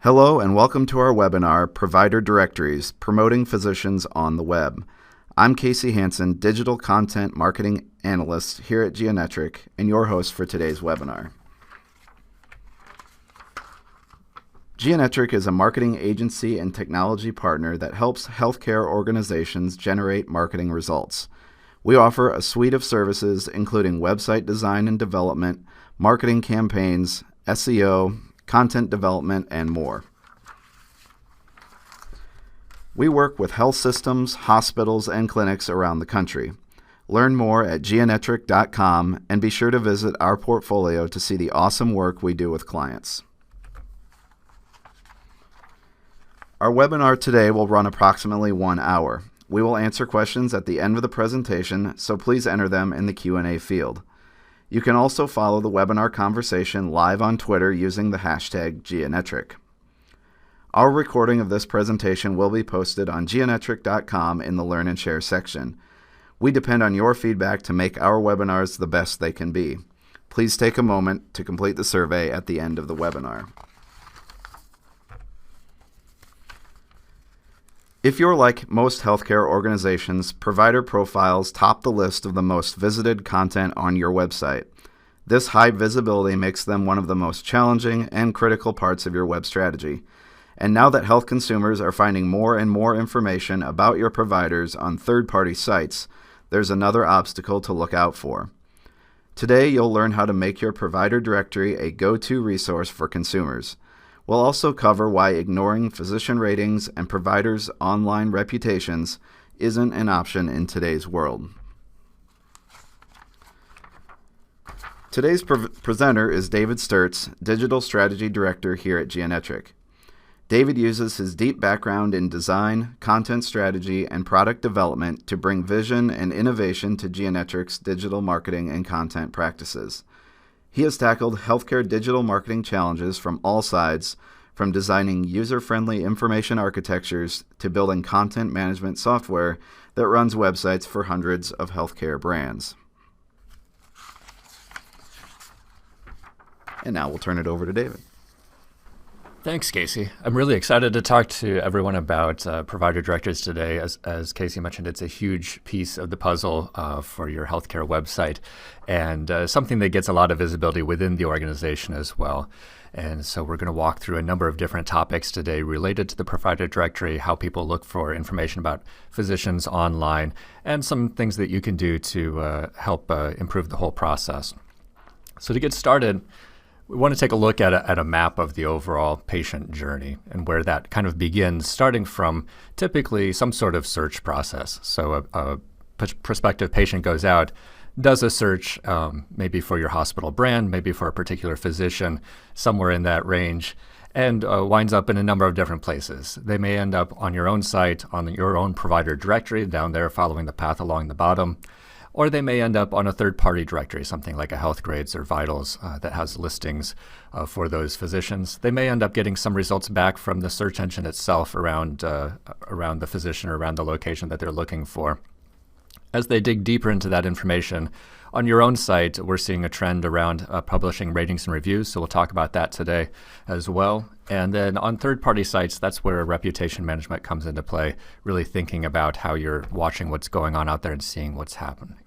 Hello and welcome to our webinar, Provider Directories, Promoting Physicians on the Web. I'm Casey Hansen, Digital Content Marketing Analyst here at Geonetric, and your host for today's webinar. Geonetric is a marketing agency and technology partner that helps healthcare organizations generate marketing results. We offer a suite of services including website design and development, marketing campaigns, SEO, content development, and more. We work with health systems, hospitals, and clinics around the country. Learn more at geonetric.com and be sure to visit our portfolio to see the awesome work we do with clients. Our webinar today will run approximately 1 hour. We will answer questions at the end of the presentation, so please enter them in the Q&A field. You can also follow the webinar conversation live on Twitter using the hashtag Geonetric. Our recording of this presentation will be posted on geonetric.com in the Learn and Share section. We depend on your feedback to make our webinars the best they can be. Please take a moment to complete the survey at the end of the webinar. If you're like most healthcare organizations, provider profiles top the list of the most visited content on your website. This high visibility makes them one of the most challenging and critical parts of your web strategy. And now that health consumers are finding more and more information about your providers on third-party sites, there's another obstacle to look out for. Today, you'll learn how to make your provider directory a go-to resource for consumers. We'll also cover why ignoring physician ratings and providers' online reputations isn't an option in today's world. Today's presenter is David Sturtz, Digital Strategy Director here at Geonetric. David uses his deep background in design, content strategy, and product development to bring vision and innovation to Geonetric's digital marketing and content practices. He has tackled healthcare digital marketing challenges from all sides, from designing user-friendly information architectures to building content management software that runs websites for hundreds of healthcare brands. And now we'll turn it over to David. Thanks, Casey. I'm really excited to talk to everyone about provider directories today. As Casey mentioned, it's a huge piece of the puzzle for your healthcare website and something that gets a lot of visibility within the organization as well. And so we're going to walk through a number of different topics today related to the provider directory, how people look for information about physicians online, and some things that you can do to help improve the whole process. So to get started, we want to take a look at a map of the overall patient journey and where that kind of begins, starting from typically some sort of search process. So a prospective patient goes out, does a search maybe for your hospital brand, maybe for a particular physician, somewhere in that range, and winds up in a number of different places. They may end up on your own site, on your own provider directory, down there following the path along the bottom. Or they may end up on a third-party directory, something like a Healthgrades or Vitals that has listings for those physicians. They may end up getting some results back from the search engine itself around the physician or around the location that they're looking for. As they dig deeper into that information, on your own site, we're seeing a trend around publishing ratings and reviews, so we'll talk about that today as well. And then on third-party sites, that's where reputation management comes into play, really thinking about how you're watching what's going on out there and seeing what's happening.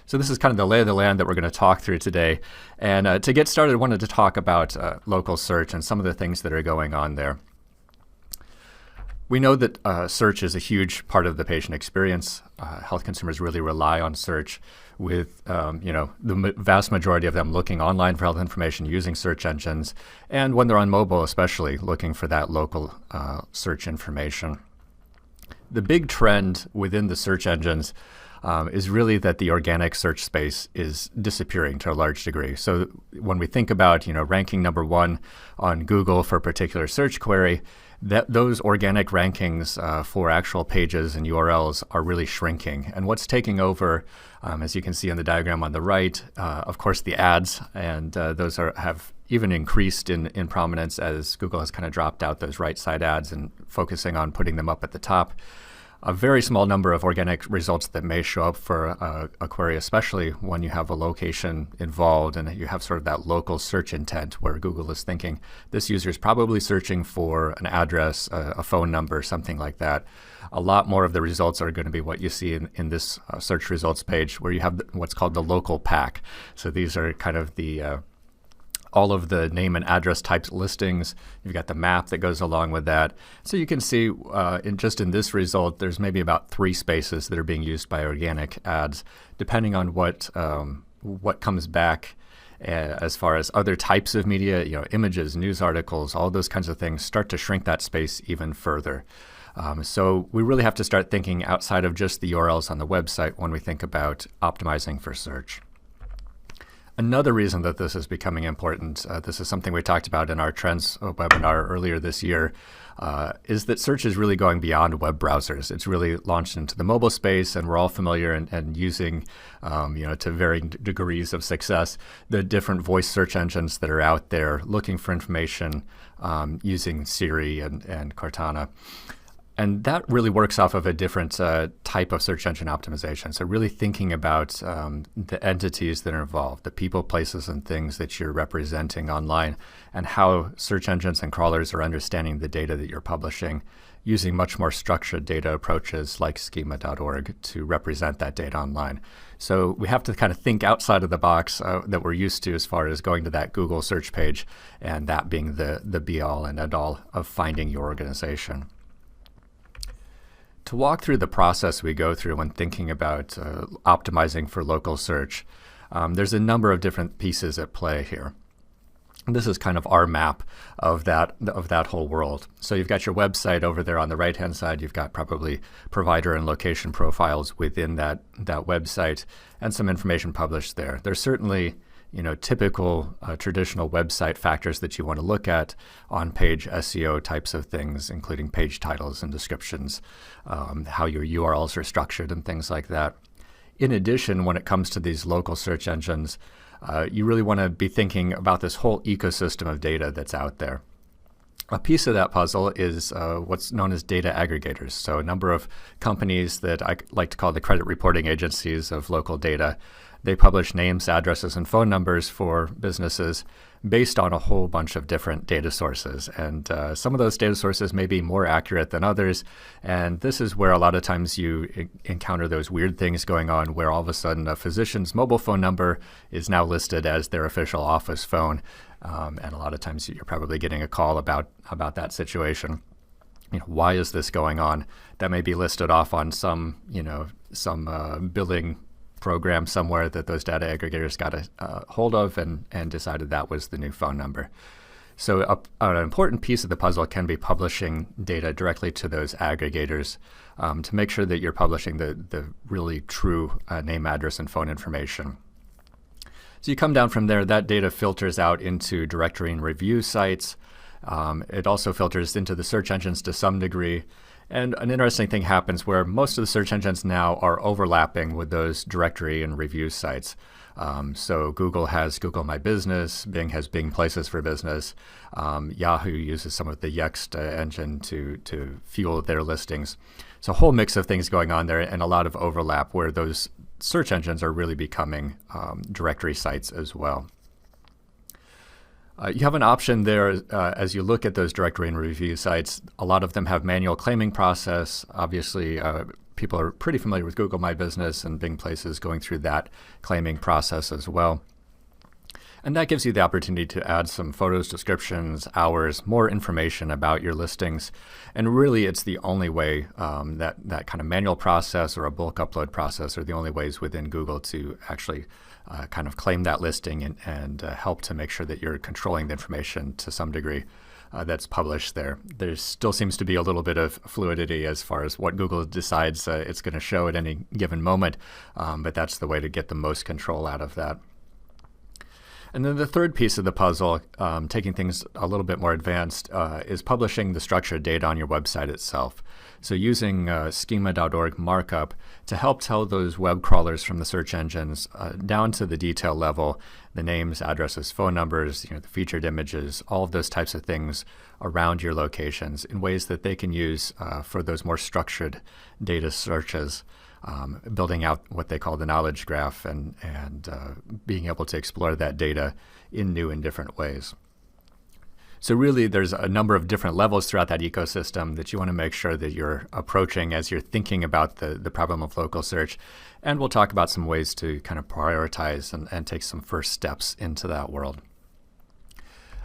So this is kind of the lay of the land that we're going to talk through today. And to get started, I wanted to talk about local search and some of the things that are going on there. We know that search is a huge part of the patient experience. Health consumers really rely on search, with the vast majority of them looking online for health information using search engines, and when they're on mobile especially, looking for that local search information. The big trend within the search engines is really that the organic search space is disappearing to a large degree. So when we think about ranking number one on Google for a particular search query, those organic rankings for actual pages and URLs are really shrinking. And what's taking over, as you can see in the diagram on the right, of course the ads, and those have even increased in prominence as Google has kind of dropped out those right side ads and focusing on putting them up at the top. a very small number of organic results that may show up for a query, especially when you have a location involved and you have sort of that local search intent where Google is thinking this user is probably searching for an address, a phone number, something like that. A lot more of the results are going to be what you see in this search results page, where you have what's called the local pack. So these are kind of the all of the name and address types listings. You've got the map that goes along with that. So you can see in this result, there's maybe about 3 spaces that are being used by organic ads, depending on what comes back as far as other types of media, images, news articles, all those kinds of things start to shrink that space even further. So we really have to start thinking outside of just the URLs on the website when we think about optimizing for search. Another reason that this is becoming important, this is something we talked about in our Trends webinar earlier this year, is that search is really going beyond web browsers. It's really launched into the mobile space, and we're all familiar and using, to varying degrees of success, the different voice search engines that are out there looking for information using Siri and Cortana. And that really works off of a different type of search engine optimization. So really thinking about the entities that are involved, the people, places, and things that you're representing online, and how search engines and crawlers are understanding the data that you're publishing, using much more structured data approaches like schema.org to represent that data online. So we have to kind of think outside of the box that we're used to as far as going to that Google search page and that being the be-all and end-all of finding your organization. To walk through the process we go through when thinking about optimizing for local search, there's a number of different pieces at play here. And this is kind of our map of that whole world. So you've got your website over there on the right-hand side. You've got probably provider and location profiles within that website and some information published there. There's certainly typical traditional website factors that you want to look at, on-page SEO types of things, including page titles and descriptions, how your URLs are structured and things like that. In addition, when it comes to these local search engines, you really want to be thinking about this whole ecosystem of data that's out there. A piece of that puzzle is what's known as data aggregators. So a number of companies that I like to call the credit reporting agencies of local data. They publish names, addresses, and phone numbers for businesses based on a whole bunch of different data sources. And some of those data sources may be more accurate than others. And this is where a lot of times you encounter those weird things going on where all of a sudden a physician's mobile phone number is now listed as their official office phone. And a lot of times you're probably getting a call about that situation. Why is this going on? That may be listed off on some billing program somewhere that those data aggregators got a hold of and decided that was the new phone number. So an important piece of the puzzle can be publishing data directly to those aggregators to make sure that you're publishing the really true name, address, and phone information. So you come down from there, that data filters out into directory and review sites. It also filters into the search engines to some degree. And an interesting thing happens where most of the search engines now are overlapping with those directory and review sites. So Google has Google My Business, Bing has Bing Places for Business, Yahoo uses some of the Yext engine to fuel their listings. So a whole mix of things going on there and a lot of overlap where those search engines are really becoming directory sites as well. You have an option there as you look at those directory and review sites. A lot of them have manual claiming process. Obviously, people are pretty familiar with Google My Business and Bing Places going through that claiming process as well. And that gives you the opportunity to add some photos, descriptions, hours, more information about your listings. And really, it's the only way that kind of manual process or a bulk upload process are the only ways within Google to actually kind of claim that listing and help to make sure that you're controlling the information to some degree that's published there. There still seems to be a little bit of fluidity as far as what Google decides it's going to show at any given moment, but that's the way to get the most control out of that. And then the third piece of the puzzle, taking things a little bit more advanced, is publishing the structured data on your website itself. So using schema.org markup to help tell those web crawlers from the search engines down to the detail level the names, addresses, phone numbers, the featured images, all of those types of things around your locations in ways that they can use for those more structured data searches, building out what they call the knowledge graph and being able to explore that data in new and different ways. So really, there's a number of different levels throughout that ecosystem that you want to make sure that you're approaching as you're thinking about the problem of local search. And we'll talk about some ways to kind of prioritize and take some first steps into that world.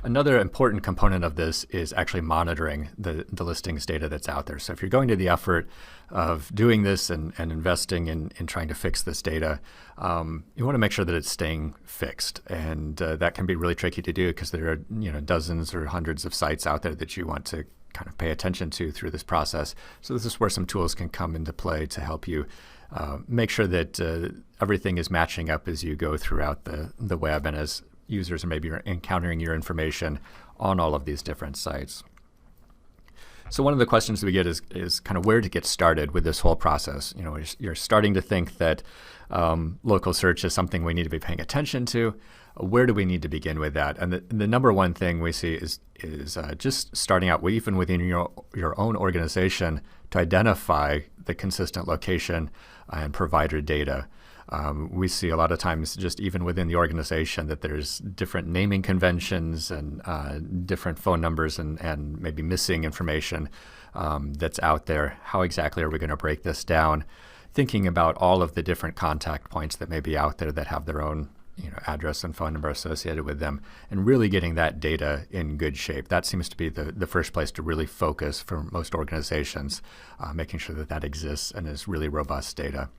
Another important component of this is actually monitoring the listings data that's out there. So if you're going to the effort of doing this and investing in trying to fix this data, you want to make sure that it's staying fixed. And that can be really tricky to do because there are dozens or hundreds of sites out there that you want to kind of pay attention to through this process. So this is where some tools can come into play to help you make sure that everything is matching up as you go throughout the web and as users are maybe encountering your information on all of these different sites. So one of the questions we get is kind of where to get started with this whole process. You're starting to think that local search is something we need to be paying attention to. Where do we need to begin with that? And the number one thing we see is just starting out even within your own organization to identify the consistent location and provider data. We see a lot of times just even within the organization that there's different naming conventions and different phone numbers and maybe missing information that's out there. How exactly are we going to break this down? Thinking about all of the different contact points that may be out there that have their own address and phone number associated with them, and really getting that data in good shape. That seems to be the first place to really focus for most organizations, making sure that exists and is really robust data.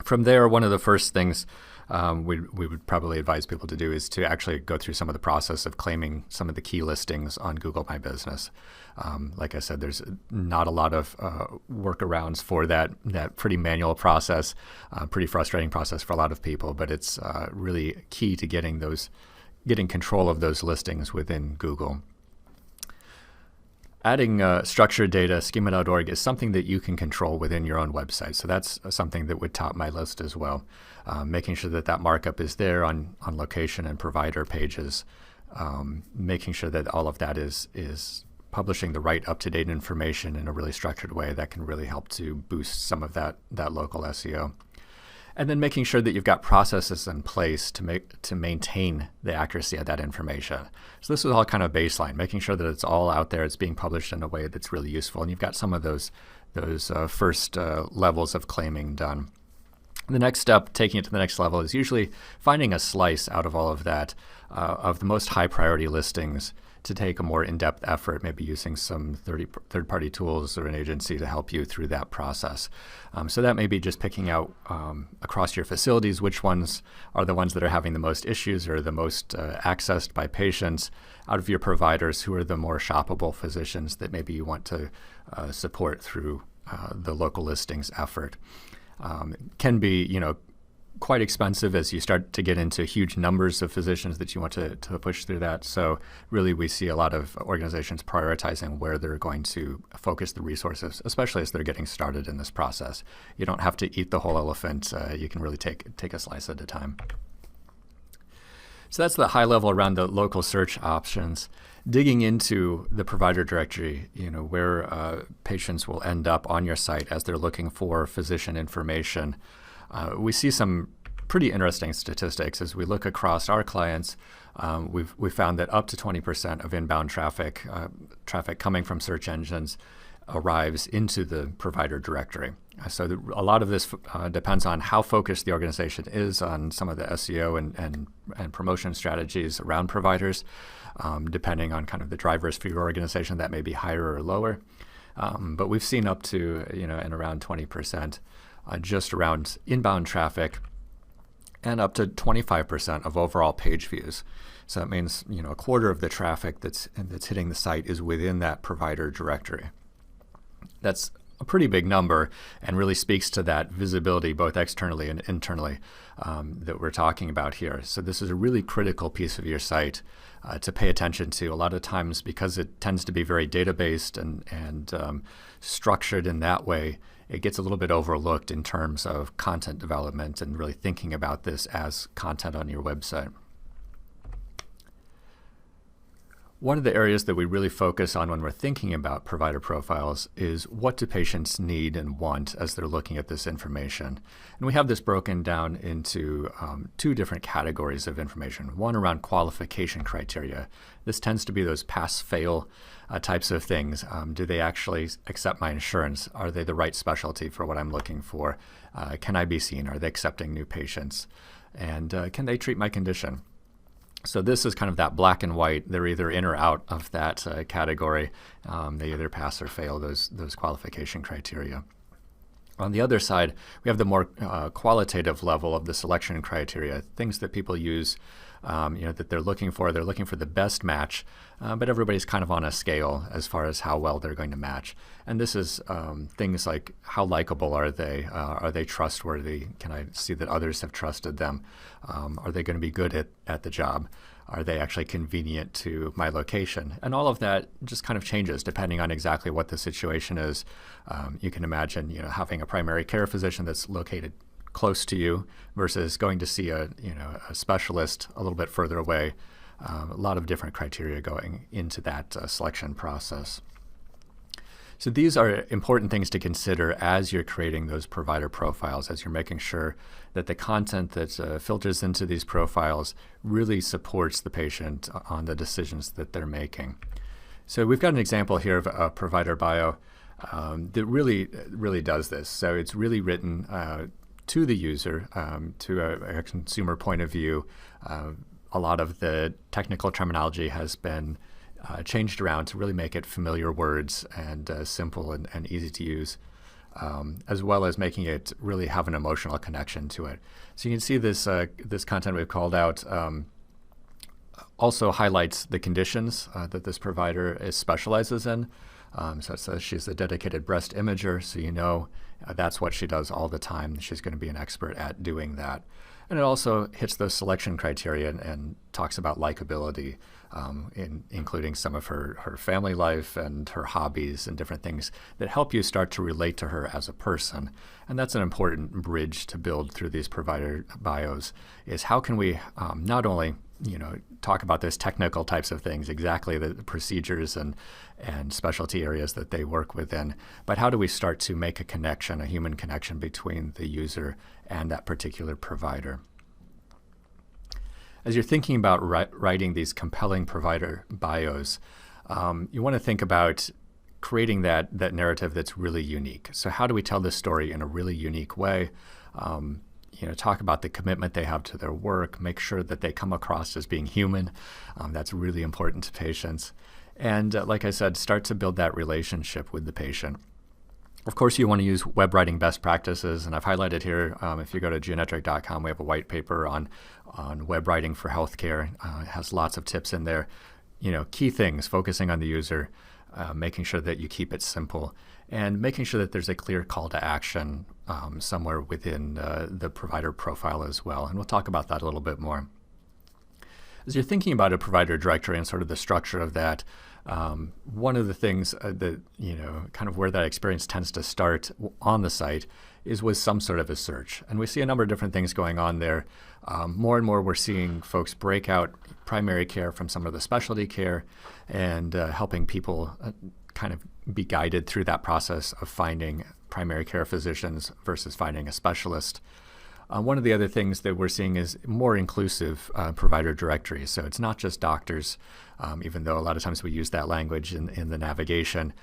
From there, one of the first things we would probably advise people to do is to actually go through some of the process of claiming some of the key listings on Google My Business. Like I said, there's not a lot of workarounds for that pretty manual process, pretty frustrating process for a lot of people, but it's really key to getting control of those listings within Google. Adding structured data, schema.org, is something that you can control within your own website. So that's something that would top my list as well. Making sure that markup is there on location and provider pages. Making sure that all of that is publishing the right up-to-date information in a really structured way that can really help to boost some of that local SEO. And then making sure that you've got processes in place to maintain the accuracy of that information. So this is all kind of baseline, making sure that it's all out there, it's being published in a way that's really useful, and you've got some of those first levels of claiming done. The next step, taking it to the next level, is usually finding a slice out of all of that, of the most high priority listings, to take a more in-depth effort, maybe using some third-party tools or an agency to help you through that process. So that may be just picking out across your facilities which ones are the ones that are having the most issues or the most accessed by patients, out of your providers who are the more shoppable physicians that maybe you want to support through the local listings effort. It can be, quite expensive as you start to get into huge numbers of physicians that you want to push through that. So really we see a lot of organizations prioritizing where they're going to focus the resources, especially as they're getting started in this process. You don't have to eat the whole elephant. You can really take a slice at a time. So that's the high level around the local search options. Digging into the provider directory, where patients will end up on your site as they're looking for physician information. We see some pretty interesting statistics as we look across our clients. We've found that up to 20% of inbound traffic coming from search engines arrives into the provider directory. So a lot of this depends on how focused the organization is on some of the SEO and promotion strategies around providers, depending on kind of the drivers for your organization. That may be higher or lower. But we've seen up to, in around 20%. Just around inbound traffic, and up to 25% of overall page views. So that means a quarter of the traffic that's hitting the site is within that provider directory. That's a pretty big number and really speaks to that visibility both externally and internally that we're talking about here. So this is a really critical piece of your site to pay attention to. A lot of times, because it tends to be very data-based and structured in that way, it gets a little bit overlooked in terms of content development and really thinking about this as content on your website. One of the areas that we really focus on when we're thinking about provider profiles is what do patients need and want as they're looking at this information. And we have this broken down into two different categories of information. One around qualification criteria. This tends to be those pass-fail types of things. Do they actually accept my insurance? Are they the right specialty for what I'm looking for? Can I be seen? Are they accepting new patients? And can they treat my condition? So this is kind of that black and white. They're either in or out of that category. They either pass or fail those qualification criteria. On the other side, we have the more qualitative level of the selection criteria, things that people use, that they're looking for. They're looking for the best match, but everybody's kind of on a scale as far as how well they're going to match. And this is things like how likable are they? Are they trustworthy? Can I see that others have trusted them? Are they going to be good at the job? Are they actually convenient to my location? And all of that just kind of changes depending on exactly what the situation is. You can imagine, having a primary care physician that's located close to you versus going to see a specialist a little bit further away. A lot of different criteria going into that selection process. So these are important things to consider as you're creating those provider profiles, as you're making sure that the content that filters into these profiles really supports the patient on the decisions that they're making. So we've got an example here of a provider bio that really does this. So it's really written to the user, to a consumer point of view. A lot of the technical terminology has been changed around to really make it familiar words and simple and easy to use, as well as making it really have an emotional connection to it. So you can see this content we've called out also highlights the conditions that this provider specializes in. So it says she's a dedicated breast imager, so that's what she does all the time. She's going to be an expert at doing that. And it also hits those selection criteria and talks about likability, including some of her family life and her hobbies and different things that help you start to relate to her as a person. And that's an important bridge to build through these provider bios, is how can we not only talk about those technical types of things, exactly the procedures and specialty areas that they work within, but how do we start to make a connection, a human connection between the user and that particular provider? As you're thinking about writing these compelling provider bios, you want to think about creating that narrative that's really unique. So how do we tell this story in a really unique way? Talk about the commitment they have to their work, make sure that they come across as being human. That's really important to patients. And like I said, start to build that relationship with the patient. Of course, you want to use web writing best practices, and I've highlighted here, if you go to geonetric.com, we have a white paper on web writing for healthcare. It has lots of tips in there. Key things, focusing on the user, making sure that you keep it simple, and making sure that there's a clear call to action somewhere within the provider profile as well. And we'll talk about that a little bit more. As you're thinking about a provider directory and sort of the structure of that, one of the things that, kind of where that experience tends to start on the site is with some sort of a search. And we see a number of different things going on there. More and more we're seeing folks break out primary care from some of the specialty care and helping people kind of be guided through that process of finding primary care physicians versus finding a specialist. One of the other things that we're seeing is more inclusive provider directories. So it's not just doctors, even though a lot of times we use that language in the navigation,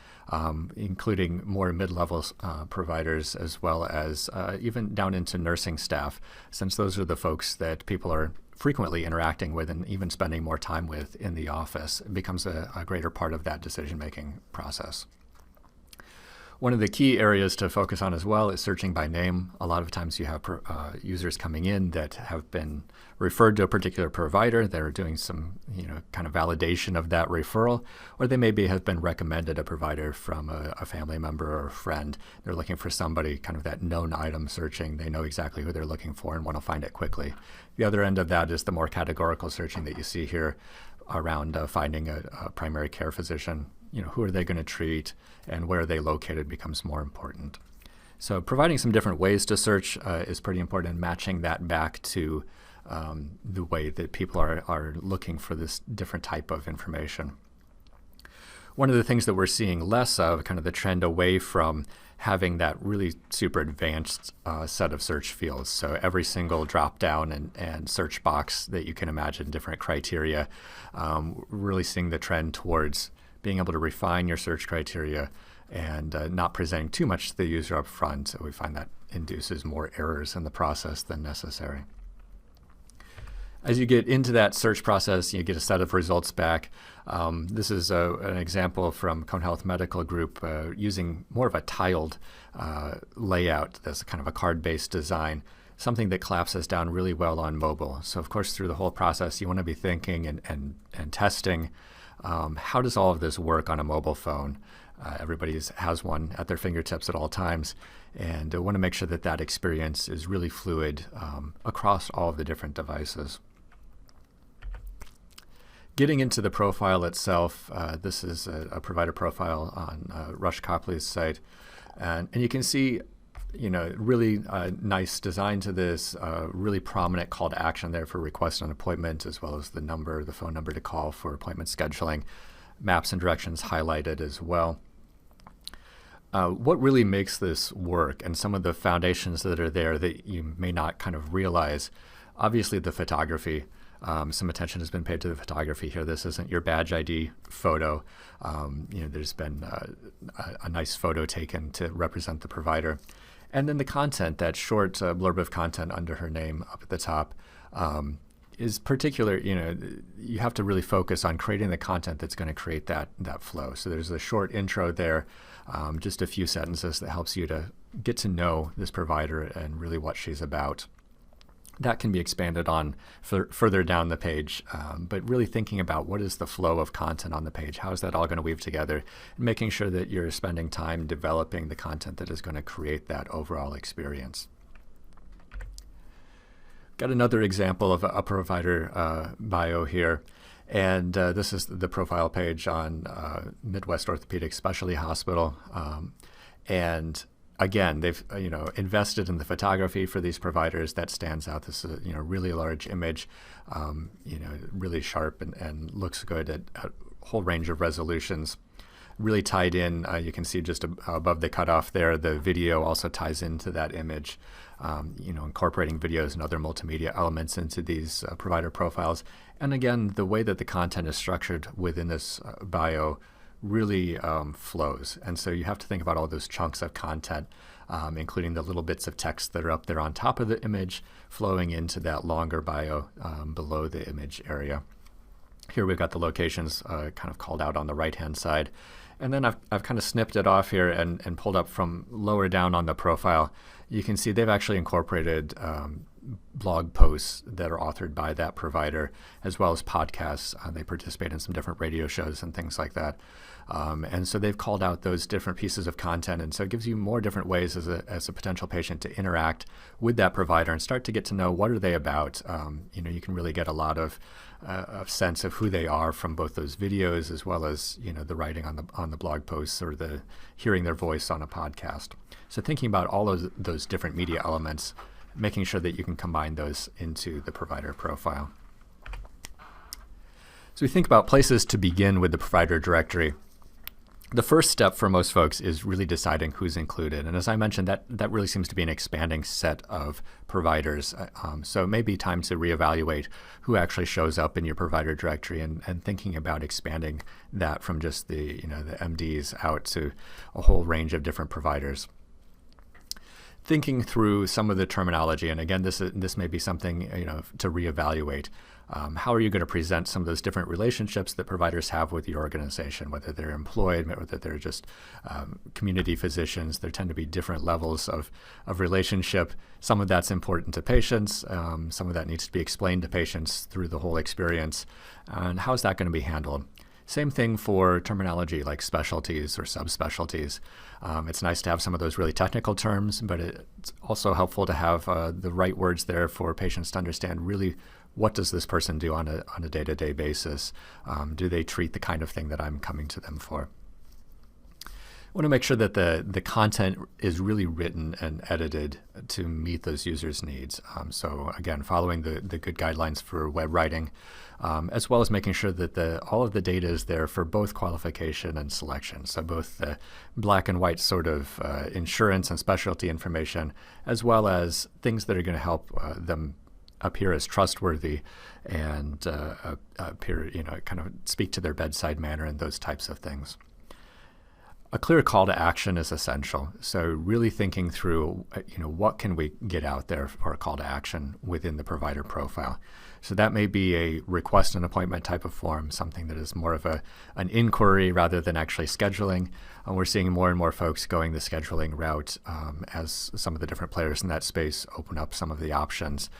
including more mid-level providers as well as even down into nursing staff, since those are the folks that people are frequently interacting with and even spending more time with in the office. It becomes a greater part of that decision-making process. One of the key areas to focus on as well is searching by name. A lot of times you have users coming in that have been referred to a particular provider. They're doing some, kind of validation of that referral, or they maybe have been recommended a provider from a family member or a friend. They're looking for somebody, kind of that known item searching. They know exactly who they're looking for and want to find it quickly. The other end of that is the more categorical searching that you see here around finding a primary care physician. Who are they going to treat and where are they located becomes more important. So providing some different ways to search is pretty important, and matching that back to the way that people are looking for this different type of information. One of the things that we're seeing less of, kind of the trend away from having that really super advanced set of search fields. So every single drop down and search box that you can imagine, different criteria, really seeing the trend towards being able to refine your search criteria and not presenting too much to the user up front. So we find that induces more errors in the process than necessary. As you get into that search process, you get a set of results back. This is an example from Cone Health Medical Group using more of a tiled layout that's kind of a card-based design, something that collapses down really well on mobile. So of course, through the whole process, you want to be thinking and testing, how does all of this work on a mobile phone? Everybody has one at their fingertips at all times, and want to make sure that that experience is really fluid across all of the different devices. Getting into the profile itself, this is a provider profile on Rush Copley's site, and you can see, really nice design to this, really prominent call to action there for request an appointment, as well as the phone number to call for appointment scheduling, maps and directions highlighted as well. What really makes this work, and some of the foundations that are there that you may not kind of realize, obviously the photography. Some attention has been paid to the photography here. This isn't your badge ID photo. There's been a nice photo taken to represent the provider. And then the content, that short blurb of content under her name up at the top, is particular. You have to really focus on creating the content that's going to create that flow. So there's a short intro there, just a few sentences that helps you to get to know this provider and really what she's about. That can be expanded on further down the page, but really thinking about what is the flow of content on the page, how is that all going to weave together, and making sure that you're spending time developing the content that is going to create that overall experience. Got another example of a provider bio here, and this is the profile page on Midwest Orthopedic Specialty Hospital, and again, they've invested in the photography for these providers. That stands out. This is a really large image, really sharp and looks good at a whole range of resolutions. Really tied in. You can see just above the cutoff there, the video also ties into that image. Incorporating videos and other multimedia elements into these provider profiles. And again, the way that the content is structured within this bio really flows. And so you have to think about all those chunks of content, including the little bits of text that are up there on top of the image, flowing into that longer bio below the image area. Here we've got the locations kind of called out on the right-hand side. And then I've kind of snipped it off here and pulled up from lower down on the profile. You can see they've actually incorporated blog posts that are authored by that provider, as well as podcasts. They participate in some different radio shows and things like that. And so they've called out those different pieces of content. And so it gives you more different ways as a potential patient to interact with that provider and start to get to know what are they about. You can really get a lot of a sense of who they are from both those videos as well as the writing on the blog posts or the hearing their voice on a podcast. So thinking about all of those different media elements, making sure that you can combine those into the provider profile. So we think about places to begin with the provider directory. The first step for most folks is really deciding who's included. And as I mentioned, that really seems to be an expanding set of providers. So it may be time to reevaluate who actually shows up in your provider directory and thinking about expanding that from just the MDs out to a whole range of different providers. Thinking through some of the terminology, and again, this may be something to reevaluate. How are you going to present some of those different relationships that providers have with your organization, whether they're employed, whether they're just community physicians? There tend to be different levels of relationship. Some of that's important to patients. Some of that needs to be explained to patients through the whole experience. And how is that going to be handled? Same thing for terminology like specialties or subspecialties. It's nice to have some of those really technical terms, but it's also helpful to have the right words there for patients to understand really what does this person do on a day-to-day basis. Do they treat the kind of thing that I'm coming to them for? want to make sure that the content is really written and edited to meet those users' needs. So again, following the good guidelines for web writing, as well as making sure that all of the data is there for both qualification and selection. So both the black and white sort of insurance and specialty information, as well as things that are going to help them appear as trustworthy and appear, kind of speak to their bedside manner and those types of things. A clear call to action is essential. So really thinking through, what can we get out there for a call to action within the provider profile. So that may be a request an appointment type of form, something that is more of an inquiry rather than actually scheduling. And we're seeing more and more folks going the scheduling route as some of the different players in that space open up some of the options.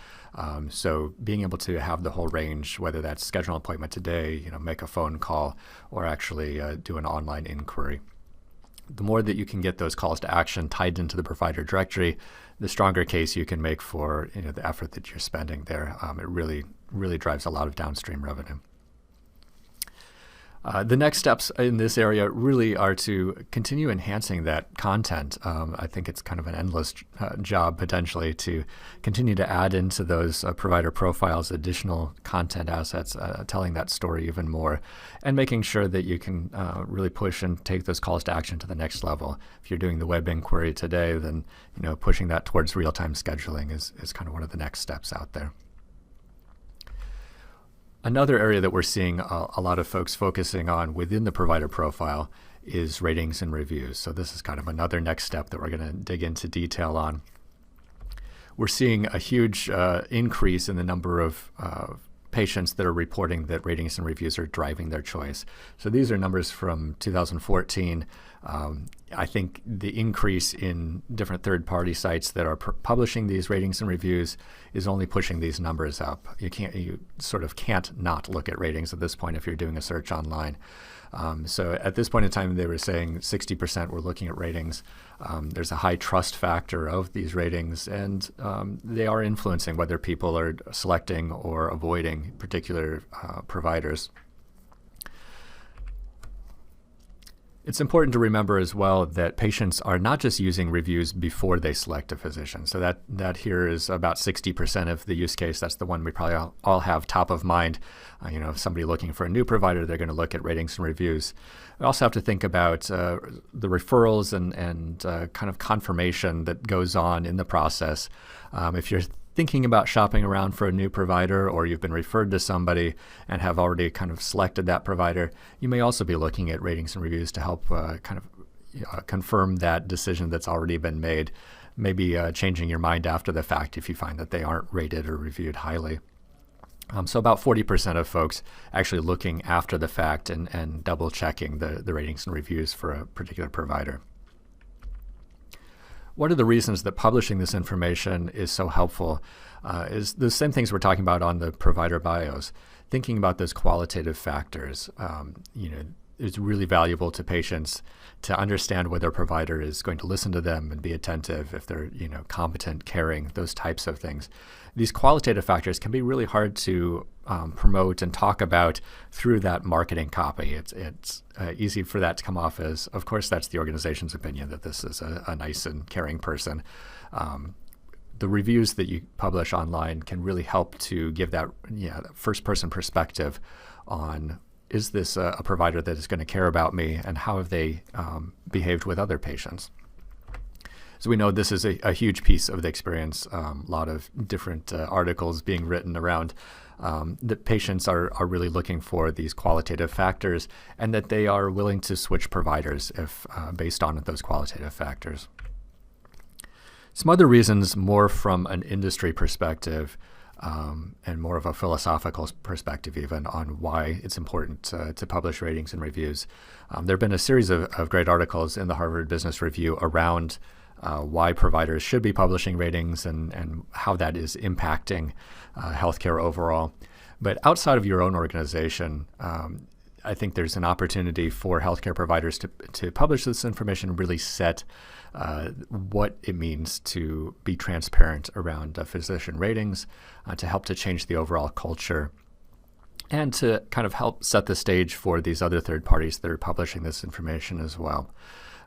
So being able to have the whole range, whether that's schedule an appointment today, make a phone call, or actually do an online inquiry. The more that you can get those calls to action tied into the provider directory, the stronger case you can make for the effort that you're spending there. It really, really drives a lot of downstream revenue. The next steps in this area really are to continue enhancing that content. I think it's kind of an endless job potentially to continue to add into those provider profiles additional content assets, telling that story even more, and making sure that you can really push and take those calls to action to the next level. If you're doing the web inquiry today, then pushing that towards real-time scheduling is kind of one of the next steps out there. Another area that we're seeing a lot of folks focusing on within the provider profile is ratings and reviews. So this is kind of another next step that we're going to dig into detail on. We're seeing a huge increase in the number of patients that are reporting that ratings and reviews are driving their choice. So these are numbers from 2014. I think the increase in different third-party sites that are publishing these ratings and reviews is only pushing these numbers up. You sort of can't not look at ratings at this point if you're doing a search online. So at this point in time, they were saying 60% were looking at ratings. There's a high trust factor of these ratings, and they are influencing whether people are selecting or avoiding particular providers. It's important to remember as well that patients are not just using reviews before they select a physician. So that here is about 60% of the use case. That's the one we probably all have top of mind. If somebody looking for a new provider, they're going to look at ratings and reviews. We also have to think about the referrals and kind of confirmation that goes on in the process. If you're thinking about shopping around for a new provider, or you've been referred to somebody and have already kind of selected that provider, you may also be looking at ratings and reviews to help confirm that decision that's already been made, maybe changing your mind after the fact if you find that they aren't rated or reviewed highly. So about 40% of folks actually looking after the fact and double checking the ratings and reviews for a particular provider. One of the reasons that publishing this information is so helpful is the same things we're talking about on the provider bios. Thinking about those qualitative factors, it's really valuable to patients to understand whether a provider is going to listen to them and be attentive, if they're competent, caring, those types of things. These qualitative factors can be really hard to promote and talk about through that marketing copy. It's easy for that to come off as, of course, that's the organization's opinion that this is a nice and caring person. The reviews that you publish online can really help to give that first-person perspective on, is this a provider that is going to care about me, and how have they behaved with other patients? So we know this is a huge piece of the experience. A lot of different articles being written around that patients are really looking for these qualitative factors, and that they are willing to switch providers if based on those qualitative factors. Some other reasons, more from an industry perspective, and more of a philosophical perspective even, on why it's important to publish ratings and reviews. There have been a series of great articles in the Harvard Business Review around why providers should be publishing ratings and how that is impacting healthcare overall. But outside of your own organization, I think there's an opportunity for healthcare providers to publish this information and really set what it means to be transparent around physician ratings, to help to change the overall culture and to kind of help set the stage for these other third parties that are publishing this information as well.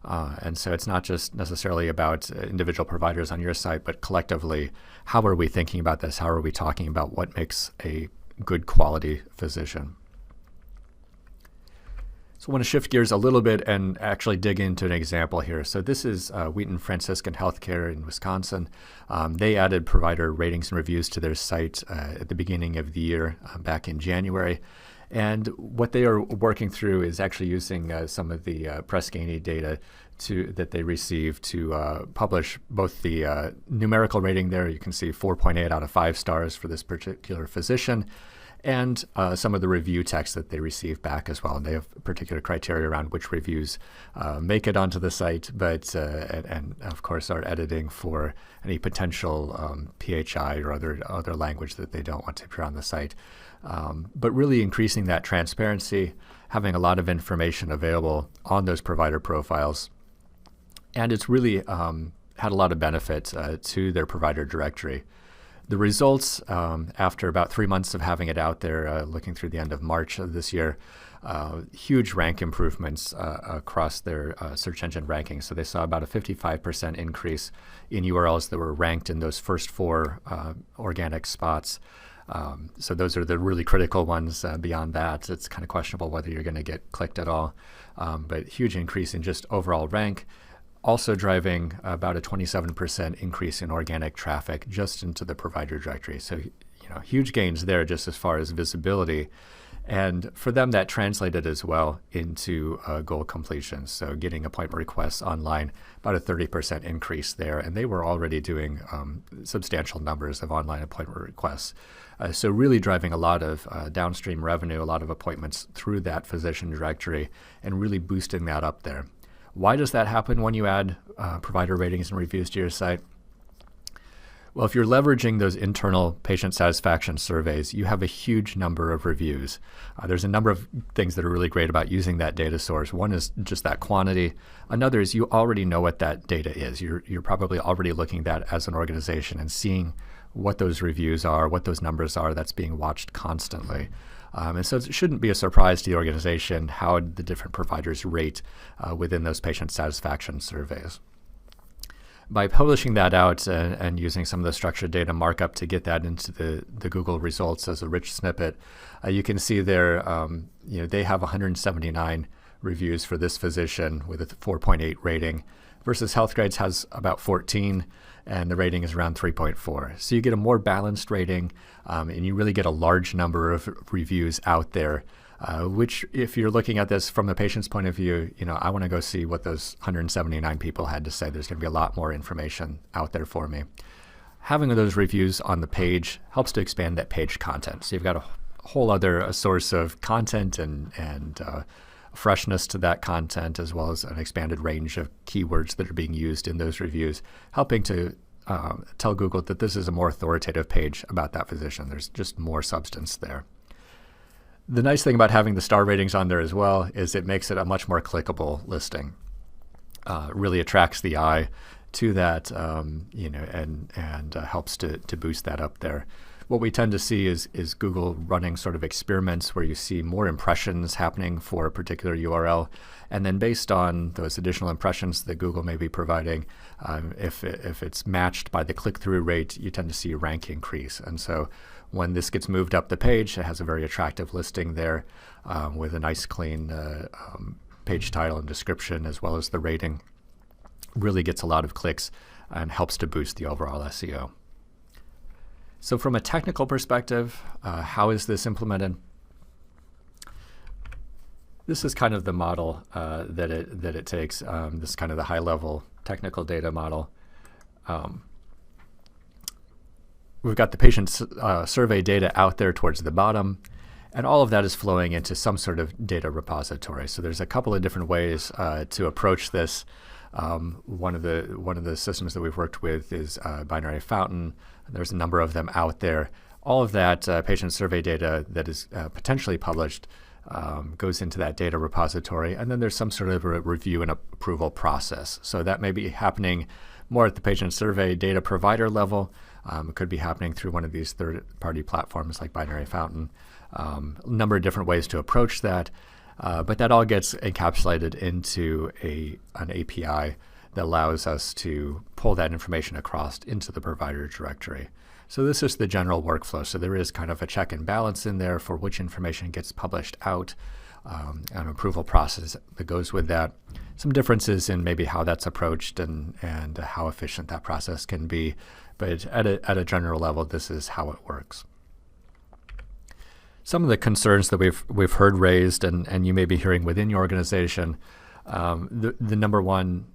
And so it's not just necessarily about individual providers on your site, but collectively, how are we thinking about this? How are we talking about what makes a good quality physician? So I want to shift gears a little bit and actually dig into an example here. So this is Wheaton Franciscan Healthcare in Wisconsin. They added provider ratings and reviews to their site at the beginning of the year, back in January. And what they are working through is actually using some of the Press Ganey data that they received to publish both the numerical rating there. You can see 4.8 out of 5 stars for this particular physician, and some of the review text that they receive back as well. And they have particular criteria around which reviews make it onto the site, but and of course are editing for any potential PHI or other language that they don't want to appear on the site. But really increasing that transparency, having a lot of information available on those provider profiles. And it's really had a lot of benefit to their provider directory. The results, after about 3 months of having it out there, looking through the end of March of this year, huge rank improvements across their search engine rankings. So they saw about a 55% increase in URLs that were ranked in those first 4 organic spots. So those are the really critical ones. Beyond that, it's kind of questionable whether you're going to get clicked at all. But huge increase in just overall rank. Also driving about a 27% increase in organic traffic just into the provider directory. So, huge gains there just as far as visibility. And for them, that translated as well into goal completion. So getting appointment requests online, about a 30% increase there. And they were already doing substantial numbers of online appointment requests. So really driving a lot of downstream revenue, a lot of appointments through that physician directory, and really boosting that up there. Why does that happen when you add provider ratings and reviews to your site? Well, if you're leveraging those internal patient satisfaction surveys, you have a huge number of reviews. There's a number of things that are really great about using that data source. One is just that quantity. Another is you already know what that data is. You're probably already looking at that as an organization and seeing what those reviews are, what those numbers are. That's being watched constantly. And so it shouldn't be a surprise to the organization how the different providers rate within those patient satisfaction surveys. By publishing that out and using some of the structured data markup to get that into the Google results as a rich snippet, you can see there, they have 179 reviews for this physician with a 4.8 rating, versus Healthgrades has about 14, and the rating is around 3.4. So you get a more balanced rating, and you really get a large number of reviews out there, which if you're looking at this from the patient's point of view, I want to go see what those 179 people had to say. There's going to be a lot more information out there for me. Having those reviews on the page helps to expand that page content. So you've got a whole other source of content and freshness to that content, as well as an expanded range of keywords that are being used in those reviews, helping to tell Google that this is a more authoritative page about that physician. There's just more substance there. The nice thing about having the star ratings on there as well is it makes it a much more clickable listing. Really attracts the eye to that, and helps to boost that up there. What we tend to see is Google running sort of experiments where you see more impressions happening for a particular URL, and then based on those additional impressions that Google may be providing, if it's matched by the click-through rate, you tend to see a rank increase. And so when this gets moved up the page, it has a very attractive listing there with a nice clean page title and description, as well as the rating. Really gets a lot of clicks and helps to boost the overall SEO. So from a technical perspective, how is this implemented? This is kind of the model that it takes. This is kind of the high-level technical data model. We've got the patient survey data out there towards the bottom, and all of that is flowing into some sort of data repository. So there's a couple of different ways to approach this. One of the systems that we've worked with is Binary Fountain. There's a number of them out there. All of that patient survey data that is potentially published goes into that data repository, and then there's some sort of a review and approval process. So that may be happening more at the patient survey data provider level. It could be happening through one of these third-party platforms like Binary Fountain. a number of different ways to approach that. But that all gets encapsulated into an API that allows us to pull that information across into the provider directory. So this is the general workflow. So there is kind of a check and balance in there for which information gets published out, an approval process that goes with that. Some differences in maybe how that's approached and how efficient that process can be. But at a general level, this is how it works. Some of the concerns that we've heard raised and you may be hearing within your organization, the number one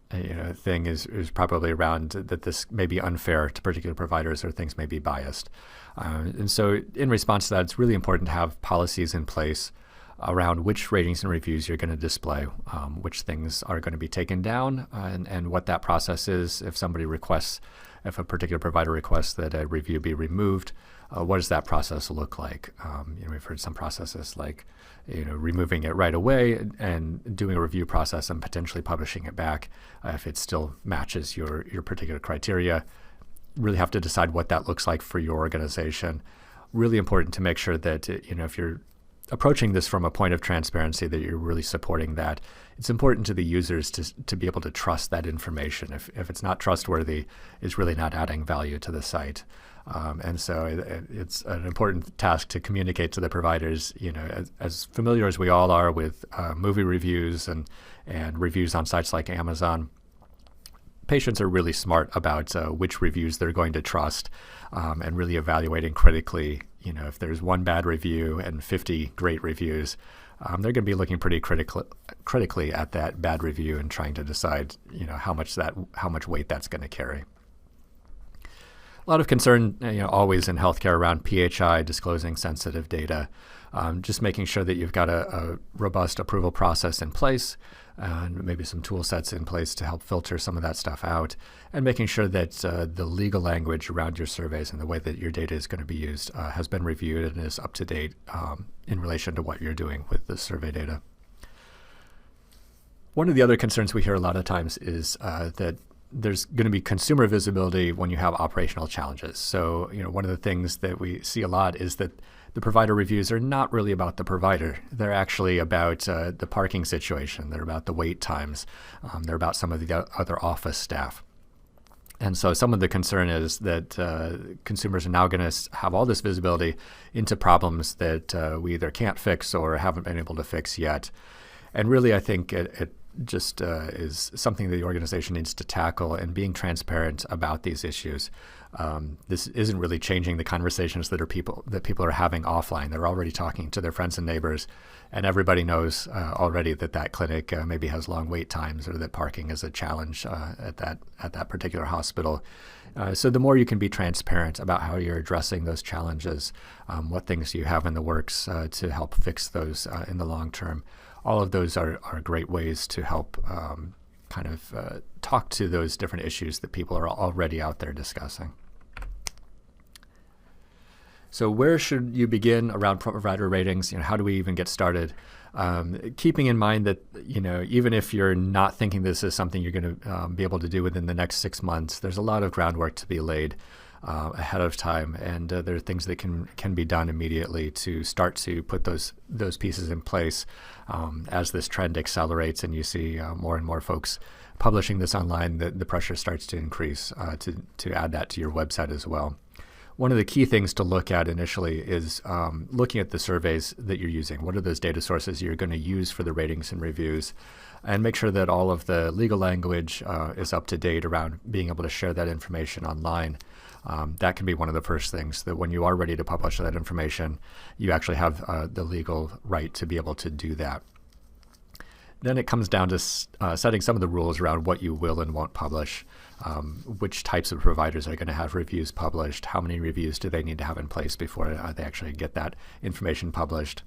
thing is probably around that this may be unfair to particular providers or things may be biased. And so in response to that, it's really important to have policies in place around which ratings and reviews you're going to display, which things are going to be taken down, and what that process is. If a particular provider requests that a review be removed, what does that process look like? We've heard some processes like removing it right away and doing a review process and potentially publishing it back if it still matches your particular criteria. Really have to decide what that looks like for your organization. Really important to make sure that if you're approaching this from a point of transparency, that you're really supporting that. It's important to the users to be able to trust that information. If it's not trustworthy, it's really not adding value to the site. And so it's an important task to communicate to the providers, as familiar as we all are with movie reviews and reviews on sites like Amazon. Patients are really smart about which reviews they're going to trust and really evaluating critically. If there's one bad review and 50 great reviews, they're going to be looking pretty critically at that bad review and trying to decide, how much weight that's going to carry. A lot of concern, always in healthcare around PHI, disclosing sensitive data, just making sure that you've got a robust approval process in place and maybe some tool sets in place to help filter some of that stuff out, and making sure that the legal language around your surveys and the way that your data is going to be used has been reviewed and is up to date in relation to what you're doing with the survey data. One of the other concerns we hear a lot of times is that there's going to be consumer visibility when you have operational challenges. So, one of the things that we see a lot is that the provider reviews are not really about the provider. They're actually about the parking situation. They're about the wait times. They're about some of the other office staff. And so some of the concern is that consumers are now going to have all this visibility into problems that we either can't fix or haven't been able to fix yet. And really, I think it just is something that the organization needs to tackle, and being transparent about these issues. This isn't really changing the conversations that people are having offline. They're already talking to their friends and neighbors, and everybody knows already that clinic maybe has long wait times, or that parking is a challenge at that particular hospital. So the more you can be transparent about how you're addressing those challenges, what things you have in the works to help fix those in the long term, all of those are great ways to help talk to those different issues that people are already out there discussing. So where should you begin around provider ratings? How do we even get started? Keeping in mind that even if you're not thinking this is something you're going to be able to do within the next 6 months, there's a lot of groundwork to be laid ahead of time, and there are things that can be done immediately to start to put those pieces in place as this trend accelerates and you see more and more folks publishing this online. The pressure starts to increase to add that to your website as well. One of the key things to look at initially is looking at the surveys that you're using. What are those data sources you're going to use for the ratings and reviews? And make sure that all of the legal language is up to date around being able to share that information online. That can be one of the first things, that when you are ready to publish that information, you actually have the legal right to be able to do that. Then it comes down to setting some of the rules around what you will and won't publish, which types of providers are going to have reviews published, how many reviews do they need to have in place before they actually get that information published.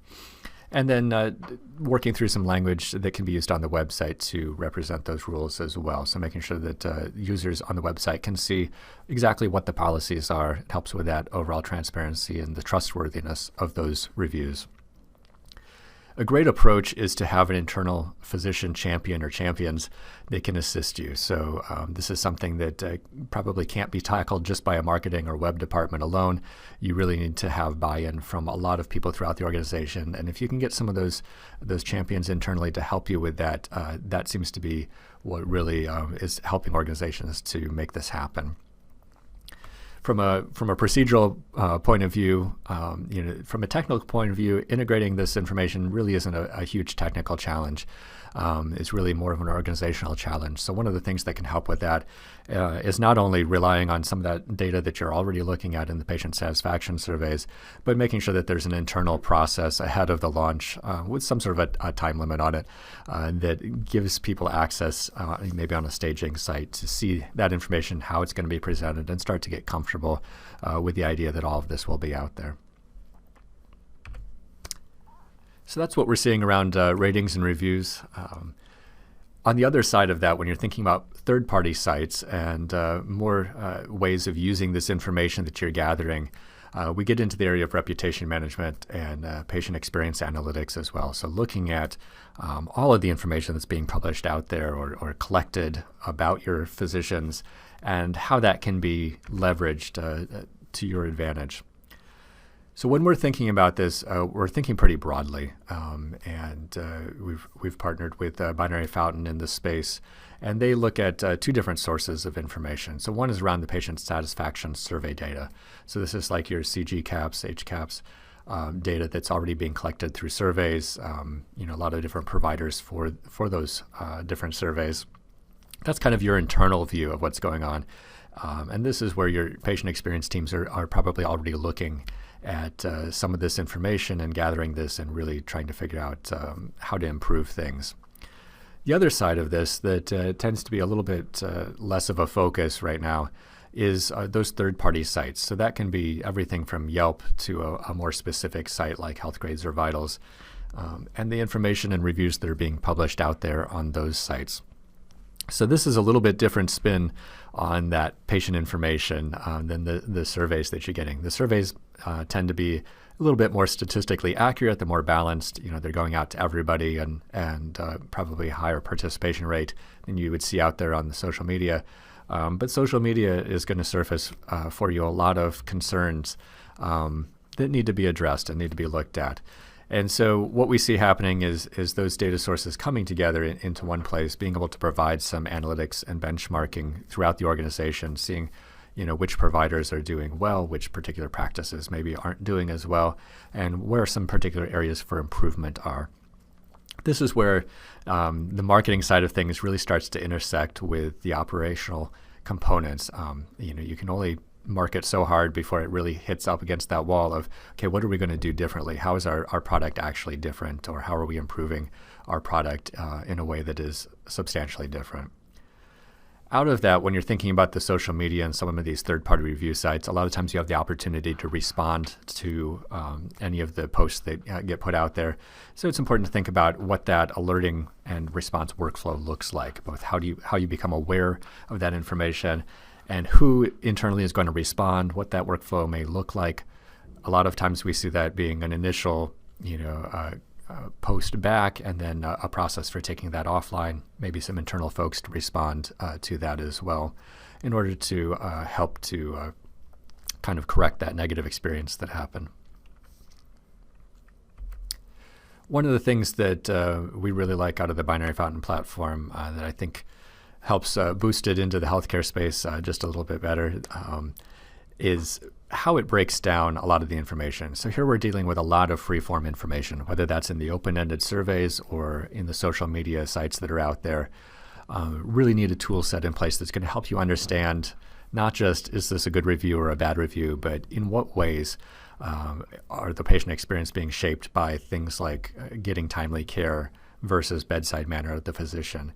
And then working through some language that can be used on the website to represent those rules as well. So making sure that users on the website can see exactly what the policies are. It helps with that overall transparency and the trustworthiness of those reviews. a great approach is to have an internal physician champion or champions that can assist you. So this is something that probably can't be tackled just by a marketing or web department alone. You really need to have buy-in from a lot of people throughout the organization. And if you can get some of those champions internally to help you with that, that seems to be what really is helping organizations to make this happen. From a procedural point of view, from a technical point of view, integrating this information really isn't a huge technical challenge. It's really more of an organizational challenge. So one of the things that can help with that is not only relying on some of that data that you're already looking at in the patient satisfaction surveys, but making sure that there's an internal process ahead of the launch with some sort of a time limit on it that gives people access, maybe on a staging site, to see that information, how it's going to be presented, and start to get comfortable with the idea that all of this will be out there. So that's what we're seeing around ratings and reviews. On the other side of that, when you're thinking about third-party sites and more ways of using this information that you're gathering, we get into the area of reputation management and patient experience analytics as well. So looking at all of the information that's being published out there or collected about your physicians and how that can be leveraged to your advantage. So when we're thinking about this, we're thinking pretty broadly, and we've partnered with Binary Fountain in this space, and they look at two different sources of information. So one is around the patient satisfaction survey data. So this is like your CG caps, H caps data that's already being collected through surveys. A lot of different providers for those different surveys. That's kind of your internal view of what's going on, and this is where your patient experience teams are probably already looking at some of this information and gathering this and really trying to figure out how to improve things. The other side of this that tends to be a little bit less of a focus right now is those third-party sites. So that can be everything from Yelp to a more specific site like Healthgrades or Vitals, and the information and reviews that are being published out there on those sites. So this is a little bit different spin on that patient information than the surveys that you're getting. The surveys tend to be a little bit more statistically accurate, they're more balanced. They're going out to everybody and probably a higher participation rate than you would see out there on the social media. But social media is going to surface for you a lot of concerns that need to be addressed and need to be looked at. And so what we see happening is those data sources coming together into one place, being able to provide some analytics and benchmarking throughout the organization, seeing which providers are doing well, which particular practices maybe aren't doing as well, and where some particular areas for improvement are. This is where the marketing side of things really starts to intersect with the operational components. You can only market so hard before it really hits up against that wall of, okay, what are we going to do differently? How is our product actually different? Or how are we improving our product in a way that is substantially different? Out of that, when you're thinking about the social media and some of these third-party review sites, a lot of times you have the opportunity to respond to any of the posts that get put out there. So it's important to think about what that alerting and response workflow looks like, both how you become aware of that information and who internally is going to respond, what that workflow may look like. A lot of times we see that being an initial, post back and then a process for taking that offline, maybe some internal folks to respond to that as well in order to help to kind of correct that negative experience that happened. One of the things that we really like out of the Binary Fountain platform that I think helps boost it into the healthcare space just a little bit better is how it breaks down a lot of the information. So here we're dealing with a lot of free-form information, whether that's in the open-ended surveys or in the social media sites that are out there. Really need a tool set in place that's going to help you understand not just is this a good review or a bad review, but in what ways are the patient experience being shaped by things like getting timely care versus bedside manner of the physician.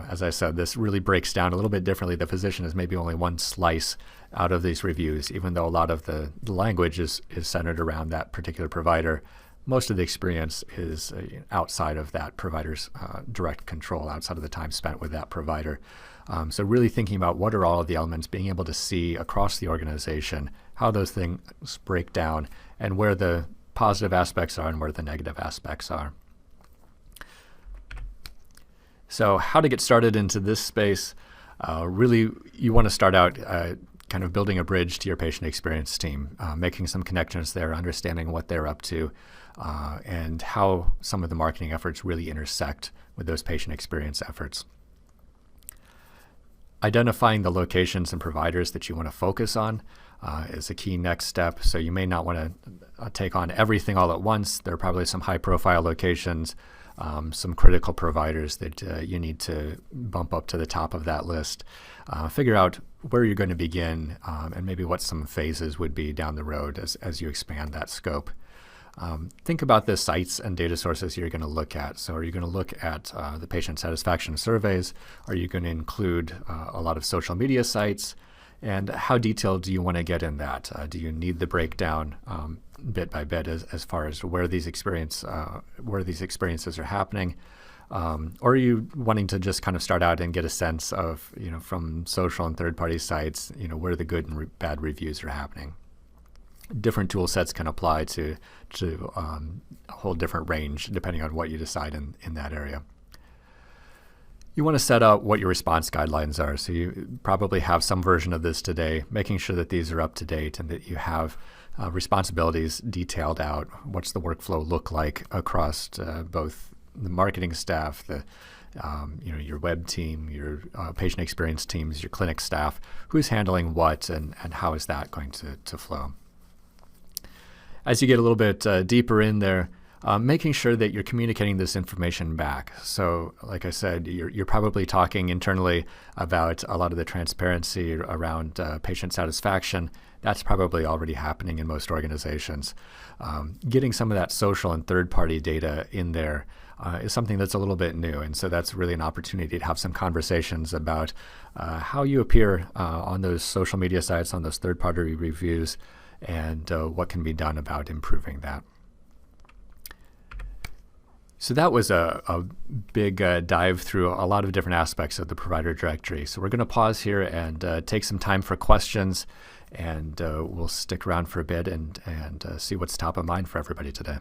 As I said, this really breaks down a little bit differently. The physician is maybe only one slice out of these reviews, even though a lot of the language is centered around that particular provider. Most of the experience is outside of that provider's direct control, outside of the time spent with that provider. So really thinking about what are all of the elements, being able to see across the organization how those things break down and where the positive aspects are and where the negative aspects are. So how to get started into this space, really you want to start out kind of building a bridge to your patient experience team, making some connections there, understanding what they're up to, and how some of the marketing efforts really intersect with those patient experience efforts. Identifying the locations and providers that you want to focus on is a key next step. So you may not want to take on everything all at once. There are probably some high-profile locations, some critical providers that you need to bump up to the top of that list. Figure out where you're going to begin and maybe what some phases would be down the road as you expand that scope. Think about the sites and data sources you're going to look at. So are you going to look at the patient satisfaction surveys? Are you going to include a lot of social media sites? And how detailed do you want to get in that? Do you need the breakdown bit by bit as far as where these experiences are happening? Or are you wanting to just kind of start out and get a sense of, from social and third-party sites, where the good and bad reviews are happening? Different tool sets can apply to a whole different range depending on what you decide in that area. You want to set up what your response guidelines are. So you probably have some version of this today, making sure that these are up to date and that you have responsibilities detailed out. What's the workflow look like across both the marketing staff, your web team, your patient experience teams, your clinic staff, who's handling what, and how is that going to flow? As you get a little bit deeper in there, making sure that you're communicating this information back. So like I said, you're probably talking internally about a lot of the transparency around patient satisfaction. That's probably already happening in most organizations. Getting some of that social and third-party data in there is something that's a little bit new. And so that's really an opportunity to have some conversations about how you appear on those social media sites, on those third-party reviews, and what can be done about improving that. So that was a big dive through a lot of different aspects of the provider directory. So we're going to pause here and take some time for questions, and we'll stick around for a bit and see what's top of mind for everybody today.